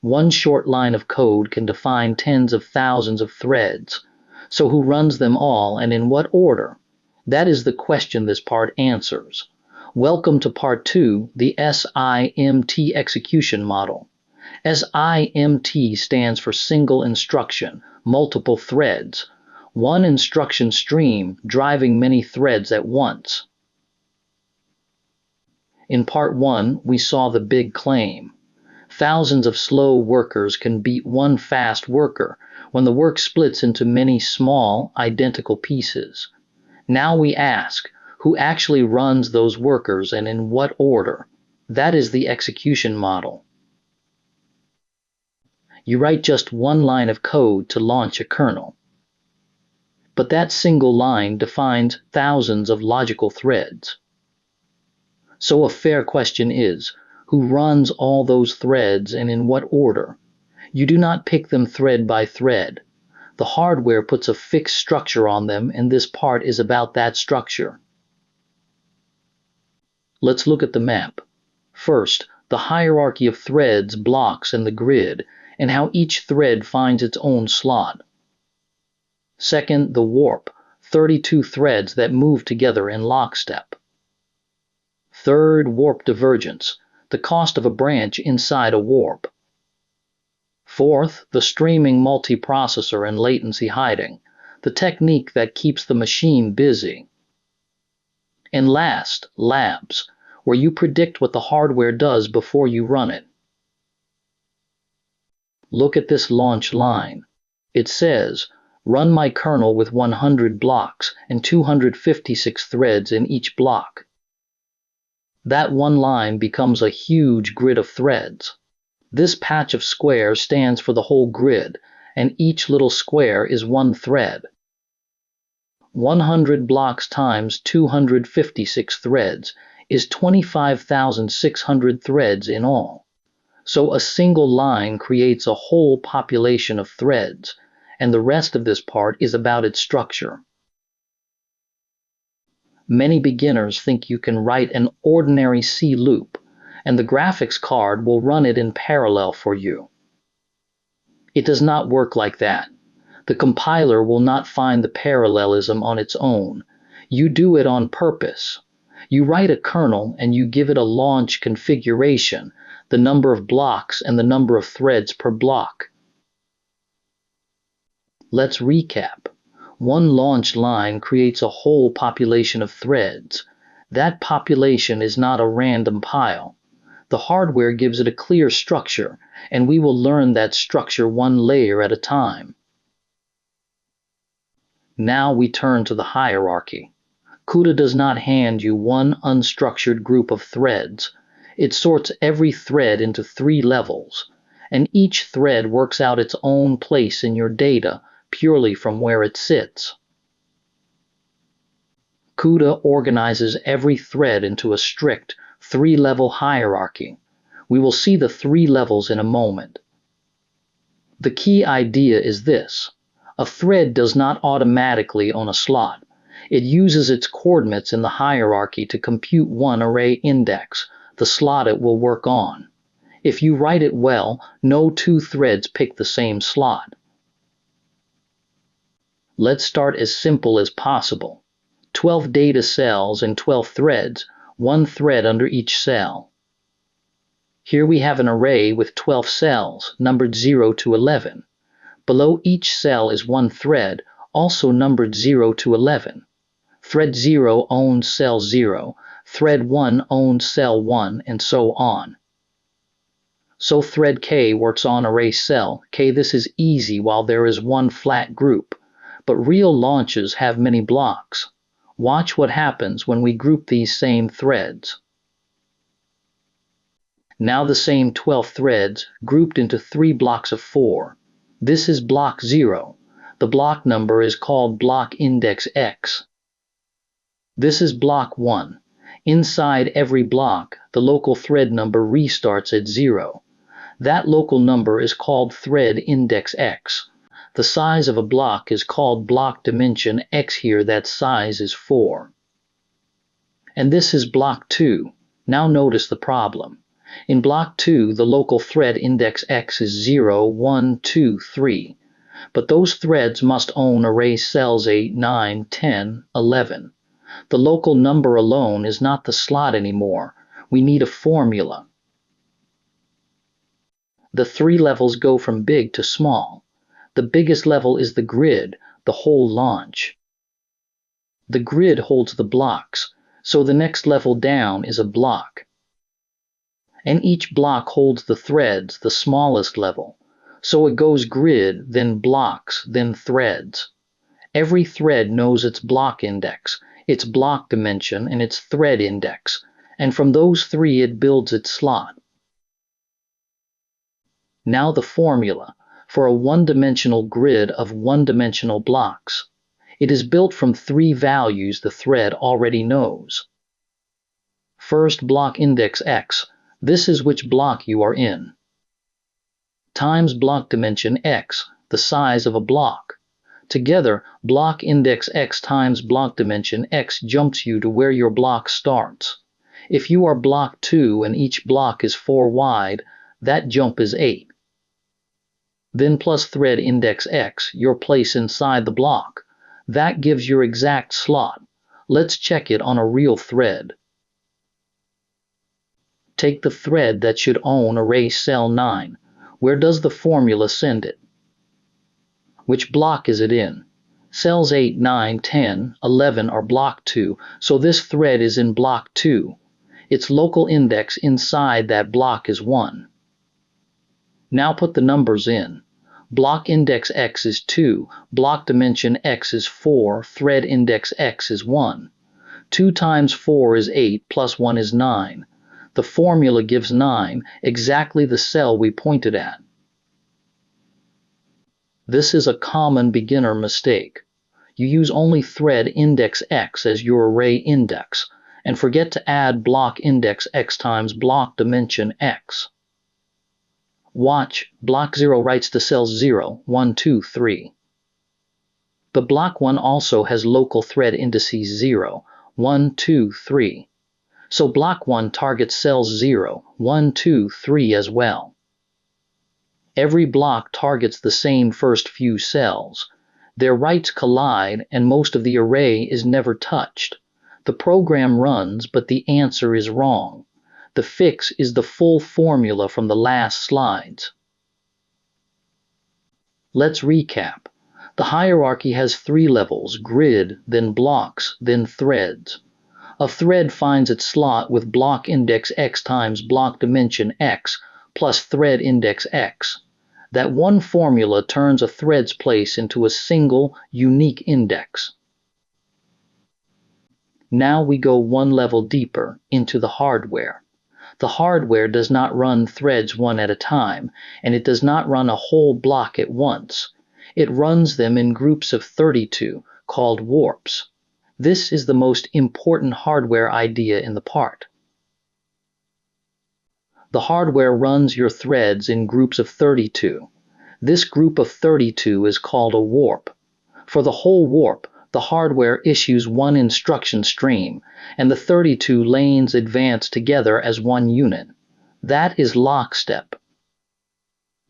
One short line of code can define tens of thousands of threads. So who runs them all and in what order? That is the question this part answers. Welcome to part 2, the SIMT execution model. SIMT stands for single instruction, multiple threads. One instruction stream driving many threads at once. In part 1, we saw the big claim. Thousands of slow workers can beat one fast worker when the work splits into many small, identical pieces. Now we ask, who actually runs those workers and in what order? That is the execution model. You write just one line of code to launch a kernel. But that single line defines thousands of logical threads. So a fair question is, who runs all those threads and in what order? You do not pick them thread by thread. The hardware puts a fixed structure on them, and this part is about that structure. Let's look at the map. First, the hierarchy of threads, blocks, and the grid, and how each thread finds its own slot. Second, the warp, 32 threads that move together in lockstep. Third, warp divergence, the cost of a branch inside a warp. Fourth, the streaming multiprocessor and latency hiding, the technique that keeps the machine busy. And last, labs, where you predict what the hardware does before you run it. Look at this launch line. It says, run my kernel with 100 blocks and 256 threads in each block. That one line becomes a huge grid of threads. This patch of squares stands for the whole grid, and each little square is one thread. 100 blocks times 256 threads is 25,600 threads in all. So a single line creates a whole population of threads, and the rest of this part is about its structure. Many beginners think you can write an ordinary C loop, and the graphics card will run it in parallel for you. It does not work like that. The compiler will not find the parallelism on its own. You do it on purpose. You write a kernel and you give it a launch configuration, the number of blocks and the number of threads per block. Let's recap. One launch line creates a whole population of threads. That population is not a random pile. The hardware gives it a clear structure, and we will learn that structure one layer at a time. Now we turn to the hierarchy. CUDA does not hand you one unstructured group of threads. It sorts every thread into 3 levels, and each thread works out its own place in your data purely from where it sits. CUDA organizes every thread into a strict 3-level hierarchy. We will see the 3 levels in a moment. The key idea is this. A thread does not automatically own a slot. It uses its coordinates in the hierarchy to compute one array index, the slot it will work on. If you write it well, no 2 threads pick the same slot. Let's start as simple as possible. 12 data cells and 12 threads, 1 thread under each cell. Here we have an array with 12 cells, numbered 0 to 11. Below each cell is 1 thread, also numbered 0 to 11. Thread 0 owns cell 0, thread 1 owns cell 1, and so on. So thread K works on array cell K. This is easy while there is one flat group, but real launches have many blocks. Watch what happens when we group these same threads. Now the same 12 threads grouped into 3 blocks of 4. This is block 0. The block number is called blockIdx.x. This is block 1. Inside every block, the local thread number restarts at 0. That local number is called threadIdx.x. The size of a block is called block dimension x. Here that size is 4. And this is block 2. Now notice the problem. In block 2, the local thread index x is 0, 1, 2, 3, but those threads must own array cells 8, 9, 10, 11. The local number alone is not the slot anymore. We need a formula. The 3 levels go from big to small. The biggest level is the grid, the whole launch. The grid holds the blocks, so the next level down is a block. And each block holds the threads, the smallest level. So it goes grid, then blocks, then threads. Every thread knows its block index, its block dimension, and its thread index, and from those 3 it builds its slot. Now the formula for a one-dimensional grid of one-dimensional blocks. It is built from 3 values the thread already knows. First, block index x. This is which block you are in. Times block dimension x, the size of a block. Together, block index x times block dimension x jumps you to where your block starts. If you are block 2 and each block is 4 wide, that jump is 8. Then plus thread index x, your place inside the block. That gives your exact slot. Let's check it on a real thread. Take the thread that should own array cell 9. Where does the formula send it? Which block is it in? Cells 8, 9, 10, 11 are block 2, so this thread is in block 2. Its local index inside that block is 1. Now put the numbers in. Block index x is 2, block dimension x is 4, thread index x is 1. 2 times 4 is 8, plus 1 is 9. The formula gives 9, exactly the cell we pointed at. This is a common beginner mistake. You use only thread index x as your array index, and forget to add block index x times block dimension x. Watch, block 0 writes to cells 0, 1, 2, 3. But block 1 also has local thread indices 0, 1, 2, 3. So block 1 targets cells 0, 1, 2, 3 as well. Every block targets the same first few cells. Their writes collide and most of the array is never touched. The program runs, but the answer is wrong. The fix is the full formula from the last slides. Let's recap. The hierarchy has 3 levels, grid, then blocks, then threads. A thread finds its slot with block index x times block dimension x plus thread index x. That one formula turns a thread's place into a single, unique index. Now we go one level deeper, into the hardware. The hardware does not run threads one at a time, and it does not run a whole block at once. It runs them in groups of 32, called warps. This is the most important hardware idea in the part. The hardware runs your threads in groups of 32. This group of 32 is called a warp. For the whole warp, the hardware issues one instruction stream, and the 32 lanes advance together as one unit. That is lockstep.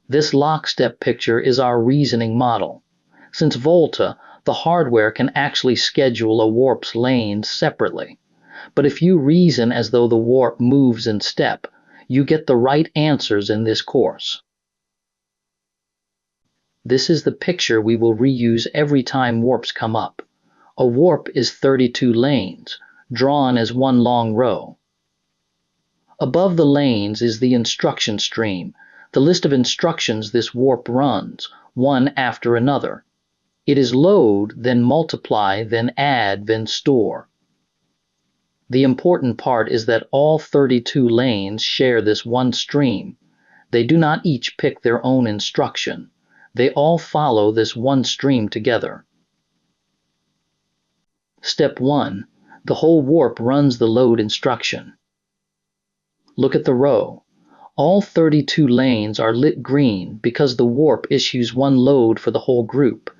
This lockstep picture is our reasoning model. Since Volta, the hardware can actually schedule a warp's lanes separately. But if you reason as though the warp moves in step, you get the right answers in this course. This is the picture we will reuse every time warps come up. A warp is 32 lanes, drawn as one long row. Above the lanes is the instruction stream, the list of instructions this warp runs, one after another. It is load, then multiply, then add, then store. The important part is that all 32 lanes share this one stream. They do not each pick their own instruction. They all follow this one stream together. Step 1. The whole warp runs the load instruction. Look at the row. All 32 lanes are lit green because the warp issues one load for the whole group.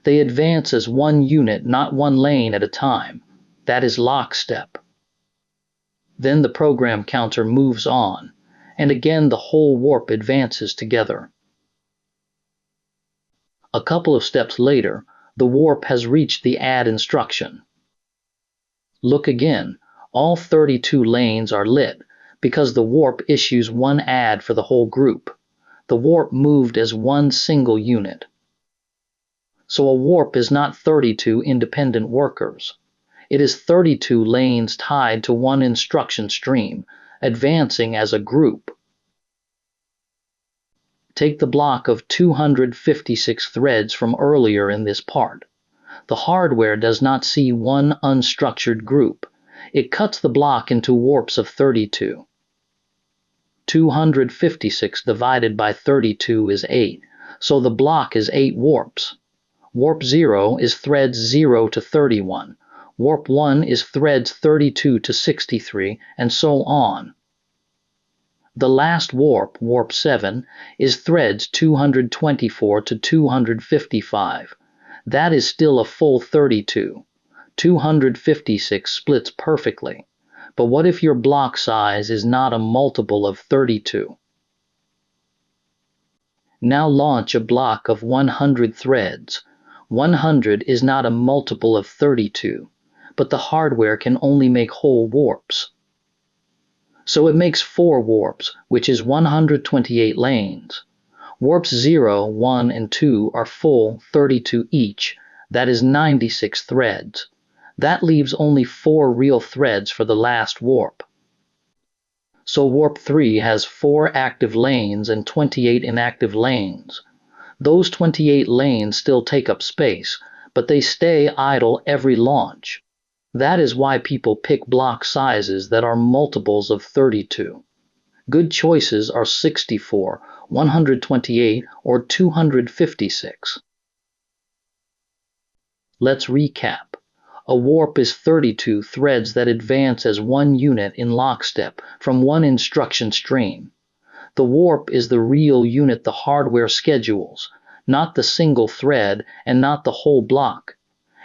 They advance as one unit, not one lane at a time. That is lockstep. Then the program counter moves on. and again the whole warp advances together. A couple of steps later, the warp has reached the add instruction. Look again, all 32 lanes are lit because the warp issues one add for the whole group. The warp moved as one single unit. So a warp is not 32 independent workers. It is 32 lanes tied to one instruction stream, advancing as a group. Take the block of 256 threads from earlier in this part. The hardware does not see one unstructured group. It cuts the block into warps of 32. 256 divided by 32 is 8, so the block is 8 warps. Warp 0 is threads 0 to 31. Warp 1 is threads 32 to 63, and so on. The last warp, warp 7, is threads 224 to 255. That is still a full 32. 256 splits perfectly. But what if your block size is not a multiple of 32? Now launch a block of 100 threads. 100 is not a multiple of 32, but the hardware can only make whole warps. So it makes 4 warps, which is 128 lanes. Warps 0, 1, and 2 are full 32 each, that is 96 threads. That leaves only 4 real threads for the last warp. So warp 3 has 4 active lanes and 28 inactive lanes. Those 28 lanes still take up space, but they stay idle every launch. That is why people pick block sizes that are multiples of 32. Good choices are 64, 128, or 256. Let's recap. A warp is 32 threads that advance as one unit in lockstep from one instruction stream. The warp is the real unit the hardware schedules, not the single thread and not the whole block.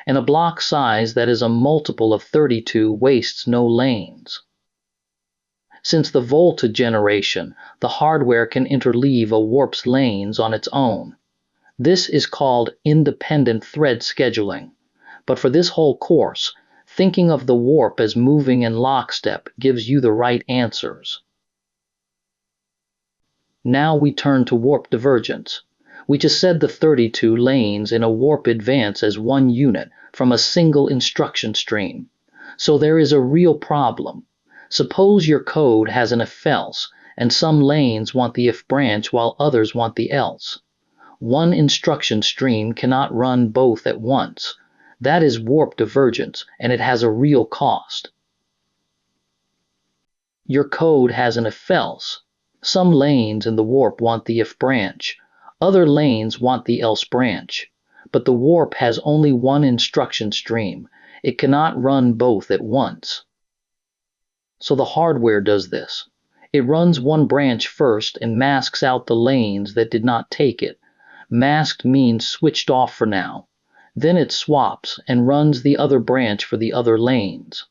And a block size that is a multiple of 32 wastes no lanes. Since the volta generation, the hardware can interleave a warp's lanes on its own. This is called independent thread scheduling. But for this whole course, thinking of the warp as moving in lockstep gives you the right answers. Now we turn to warp divergence. We just said the 32 lanes in a warp advance as one unit from a single instruction stream. So there is a real problem. Suppose your code has an if-else, and some lanes want the if branch while others want the else. One instruction stream cannot run both at once. That is warp divergence, and it has a real cost. Your code has an if-else. Some lanes in the warp want the if branch. Other lanes want the else branch. But the warp has only one instruction stream. It cannot run both at once. So the hardware does this. It runs one branch first and masks out the lanes that did not take it. Masked means switched off for now. Then it swaps and runs the other branch for the other lanes.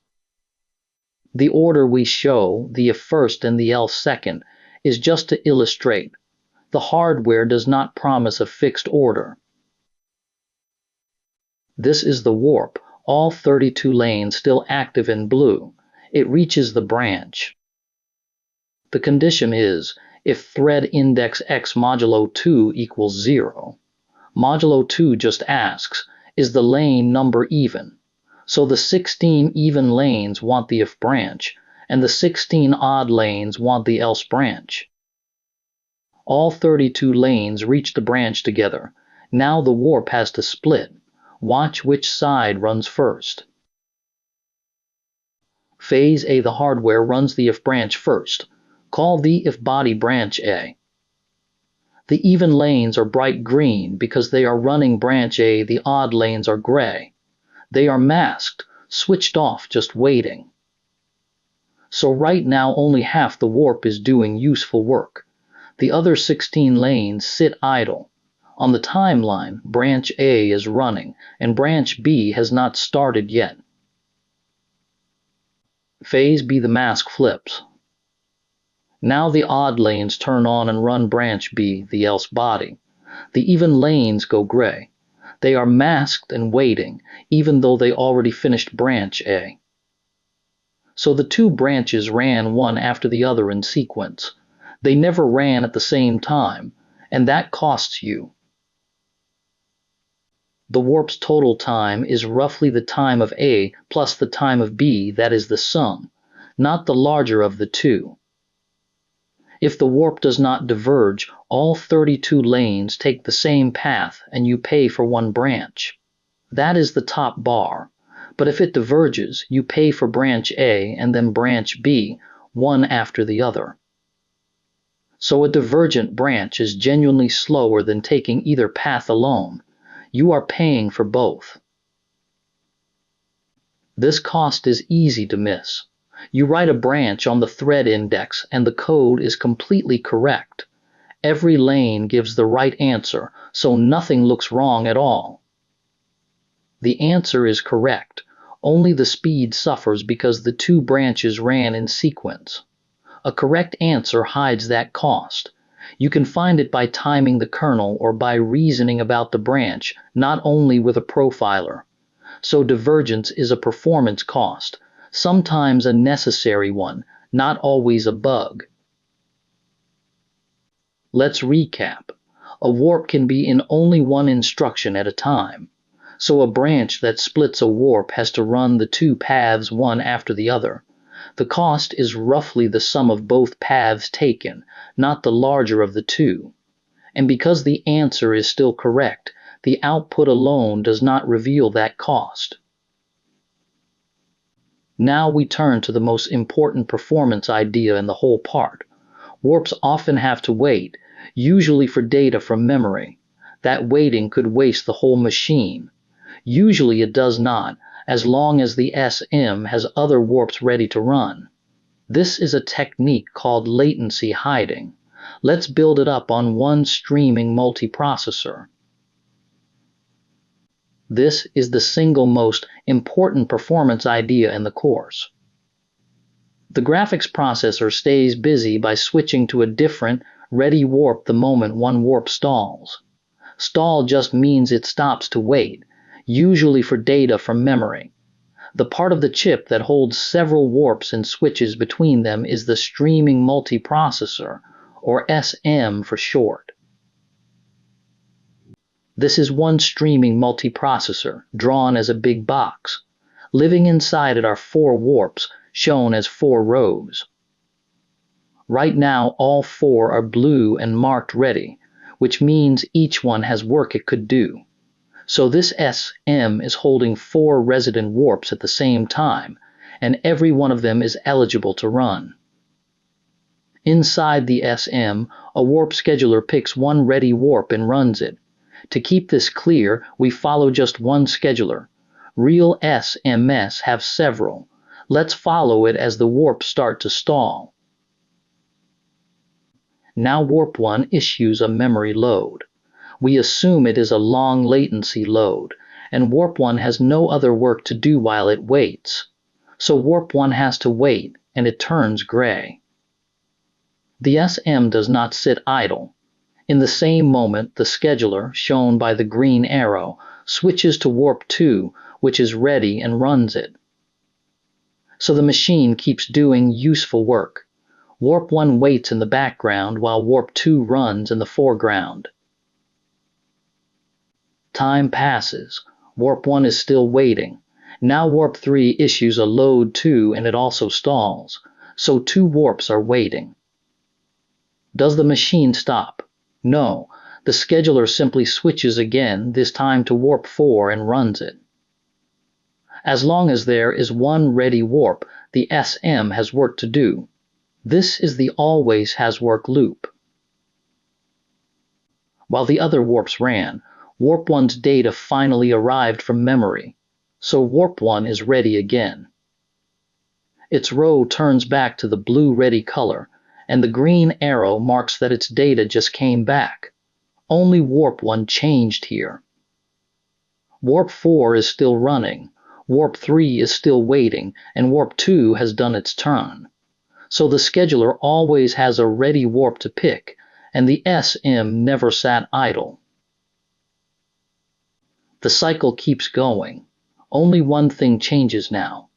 The order we show, the if first and the else second, is just to illustrate. The hardware does not promise a fixed order. This is the warp, all 32 lanes still active in blue. It reaches the branch. The condition is, if threadIdx.x modulo 2 equals 0. Modulo 2 just asks, is the lane number even? So the 16 even lanes want the if branch, and the 16 odd lanes want the else branch. All 32 lanes reach the branch together. Now the warp has to split. Watch which side runs first. Phase A, the hardware, runs the if branch first. Call the if body branch A. The even lanes are bright green because they are running branch A, the odd lanes are gray. They are masked, switched off, just waiting. So right now only half the warp is doing useful work. The other 16 lanes sit idle. On the timeline, branch A is running, and branch B has not started yet. Phase B, the mask flips. Now the odd lanes turn on and run branch B, the else body. The even lanes go gray. They are masked and waiting, even though they already finished branch A. So the two branches ran one after the other in sequence. They never ran at the same time, and that costs you. The warp's total time is roughly the time of A plus the time of B, that is the sum, not the larger of the two. If the warp does not diverge, all 32 lanes take the same path and you pay for one branch. That is the top bar. But if it diverges, you pay for branch A and then branch B, one after the other. So a divergent branch is genuinely slower than taking either path alone. You are paying for both. This cost is easy to miss. You write a branch on the thread index and the code is completely correct. Every lane gives the right answer, so nothing looks wrong at all. The answer is correct, only the speed suffers because the two branches ran in sequence. A correct answer hides that cost. You can find it by timing the kernel or by reasoning about the branch, not only with a profiler. So divergence is a performance cost, sometimes a necessary one, not always a bug. Let's recap. A warp can be in only one instruction at a time. So a branch that splits a warp has to run the two paths one after the other. The cost is roughly the sum of both paths taken, not the larger of the two. And because the answer is still correct, the output alone does not reveal that cost. Now we turn to the most important performance idea in the whole part. Warps often have to wait, usually for data from memory. That waiting could waste the whole machine. Usually it does not, as long as the SM has other warps ready to run. This is a technique called latency hiding. Let's build it up on one streaming multiprocessor. This is the single most important performance idea in the course. The graphics processor stays busy by switching to a different, ready warp the moment one warp stalls. Stall just means it stops to wait, usually for data from memory. The part of the chip that holds several warps and switches between them is the streaming multiprocessor, or SM for short. This is one streaming multiprocessor, drawn as a big box. Living inside it are 4 warps, shown as 4 rows. Right now all 4 are blue and marked ready, which means each one has work it could do. So this SM is holding 4 resident warps at the same time, and every one of them is eligible to run. Inside the SM, a warp scheduler picks one ready warp and runs it. To keep this clear, we follow just one scheduler. Real SMs have several. Let's follow it as the warps start to stall. Now warp 1 issues a memory load. We assume it is a long latency load, and warp 1 has no other work to do while it waits. So warp 1 has to wait, and it turns gray. The SM does not sit idle. In the same moment, the scheduler, shown by the green arrow, switches to warp 2, which is ready and runs it. So the machine keeps doing useful work. Warp 1 waits in the background while warp 2 runs in the foreground. Time passes. Warp 1 is still waiting. Now warp 3 issues a load 2 and it also stalls. So 2 warps are waiting. Does the machine stop? No. The scheduler simply switches again, this time to warp 4, and runs it. As long as there is one ready warp, the SM has work to do. This is the always has work loop. While the other warps ran, warp 1's data finally arrived from memory, so warp 1 is ready again. Its row turns back to the blue ready color, and the green arrow marks that its data just came back. Only warp 1 changed here. Warp 4 is still running, warp 3 is still waiting, and warp 2 has done its turn. So the scheduler always has a ready warp to pick, and the SM never sat idle. The cycle keeps going. Only one thing changes now.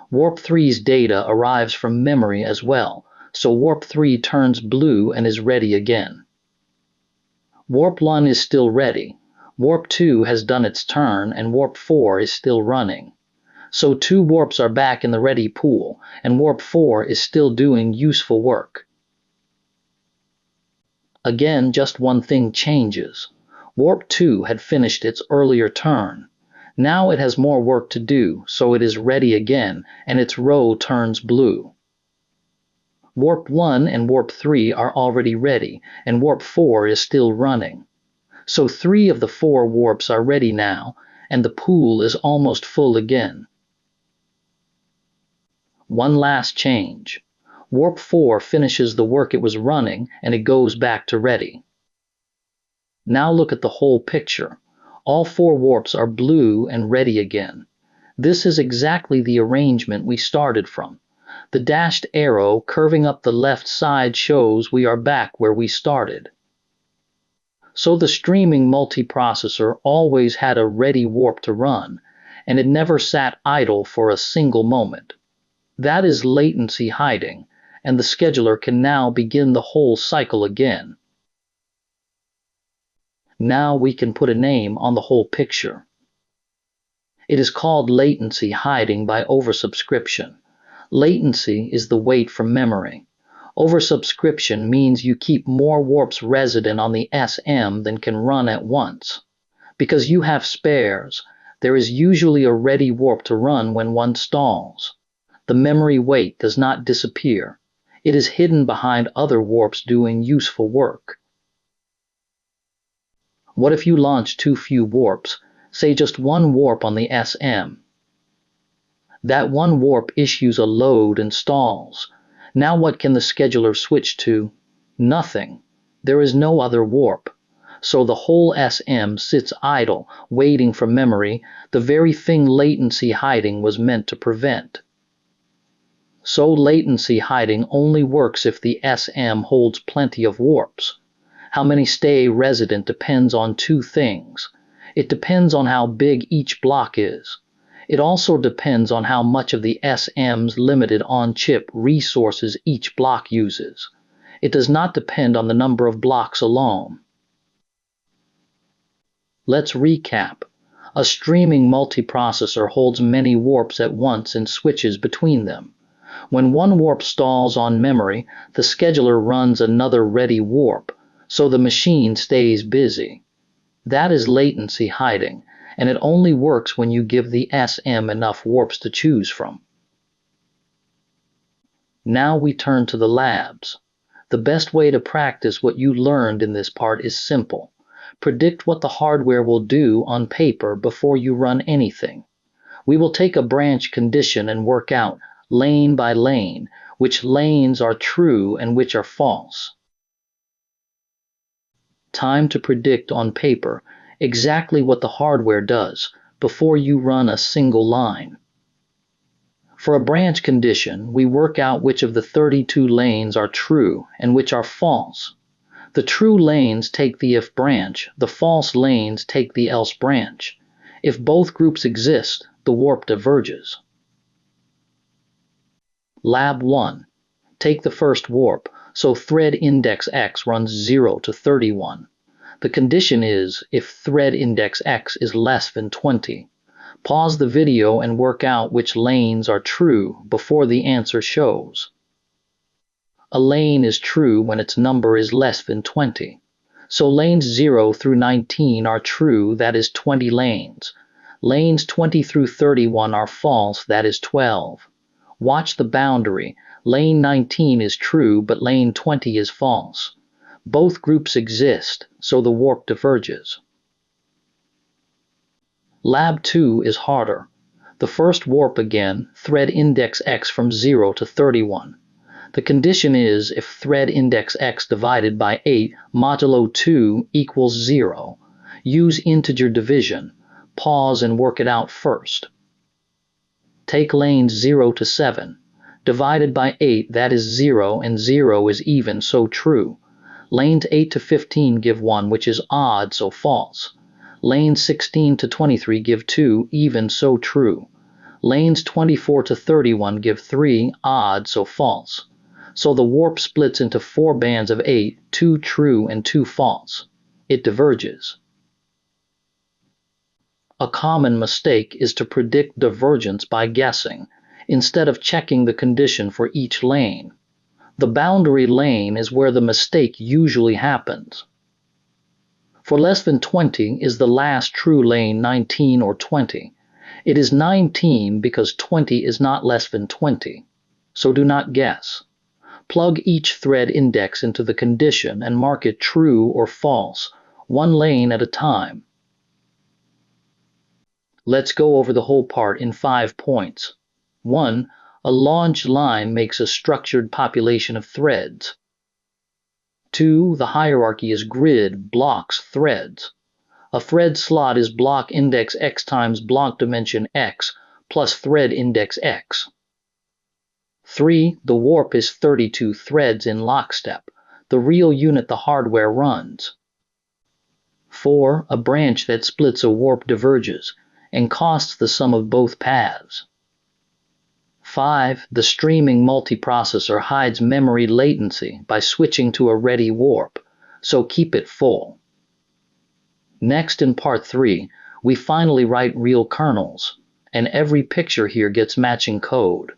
Warp 3's data arrives from memory as well, so Warp 3 turns blue and is ready again. Warp 1 is still ready. Warp 2 has done its turn, and Warp 4 is still running. So 2 warps are back in the ready pool, and Warp 4 is still doing useful work. Again, just one thing changes. Warp 2 had finished its earlier turn. Now it has more work to do, so it is ready again, and its row turns blue. Warp 1 and Warp 3 are already ready, and Warp 4 is still running. So 3 of the 4 warps are ready now, and the pool is almost full again. One last change. Warp 4 finishes the work it was running, and it goes back to ready. Now look at the whole picture. All 4 warps are blue and ready again. This is exactly the arrangement we started from. The dashed arrow curving up the left side shows we are back where we started. So the streaming multiprocessor always had a ready warp to run, and it never sat idle for a single moment. That is latency hiding, and the scheduler can now begin the whole cycle again. Now we can put a name on the whole picture. It is called latency hiding by oversubscription. Latency is the wait from memory. Oversubscription means you keep more warps resident on the SM than can run at once. Because you have spares, there is usually a ready warp to run when one stalls. The memory wait does not disappear. It is hidden behind other warps doing useful work. What if you launch too few warps, say just one warp on the SM? That one warp issues a load and stalls. Now what can the scheduler switch to? Nothing. There is no other warp. So the whole SM sits idle, waiting for memory, the very thing latency hiding was meant to prevent. So latency hiding only works if the SM holds plenty of warps. How many stay resident depends on 2 things. It depends on how big each block is. It also depends on how much of the SM's limited on-chip resources each block uses. It does not depend on the number of blocks alone. Let's recap. A streaming multiprocessor holds many warps at once and switches between them. When one warp stalls on memory, the scheduler runs another ready warp, so the machine stays busy. That is latency hiding, and it only works when you give the SM enough warps to choose from. Now we turn to the labs. The best way to practice what you learned in this part is simple. Predict what the hardware will do on paper before you run anything. We will take a branch condition and work out, lane by lane, which lanes are true and which are false. Time to predict on paper exactly what the hardware does before you run a single line. For a branch condition, we work out which of the 32 lanes are true and which are false. The true lanes take the if branch, the false lanes take the else branch. If both groups exist, the warp diverges. Lab 1. Take the first warp, so threadIdx.x runs 0 to 31. The condition is if threadIdx.x is less than 20. Pause the video and work out which lanes are true before the answer shows. A lane is true when its number is less than 20. So lanes 0 through 19 are true, that is 20 lanes. Lanes 20 through 31 are false, that is 12. Watch the boundary. Lane 19 is true, but lane 20 is false. Both groups exist, so the warp diverges. Lab 2 is harder. The first warp again, threadIdx.x from 0 to 31. The condition is if threadIdx.x divided by 8 modulo 2 equals 0. Use integer division. Pause and work it out first. Take lanes 0 to 7. Divided by 8, that is 0, and 0 is even, so true. Lanes 8 to 15 give 1, which is odd, so false. Lanes 16 to 23 give 2, even, so true. Lanes 24 to 31 give 3, odd, so false. So the warp splits into 4 bands of 8, 2 true and 2 false. It diverges. A common mistake is to predict divergence by guessing, instead of checking the condition for each lane. The boundary lane is where the mistake usually happens. For less than 20 is the last true lane 19 or 20. It is 19 because 20 is not less than 20, so do not guess. Plug each thread index into the condition and mark it true or false, one lane at a time. Let's go over the whole part in 5 points. 1. A launch line makes a structured population of threads. 2. The hierarchy is grid, blocks, threads. A thread slot is block index x times block dimension x plus thread index x. 3. The warp is 32 threads in lockstep, the real unit the hardware runs. 4. A branch that splits a warp diverges and costs the sum of both paths. 5. The streaming multiprocessor hides memory latency by switching to a ready warp, so keep it full. Next, in part 3, we finally write real kernels, and every picture here gets matching code.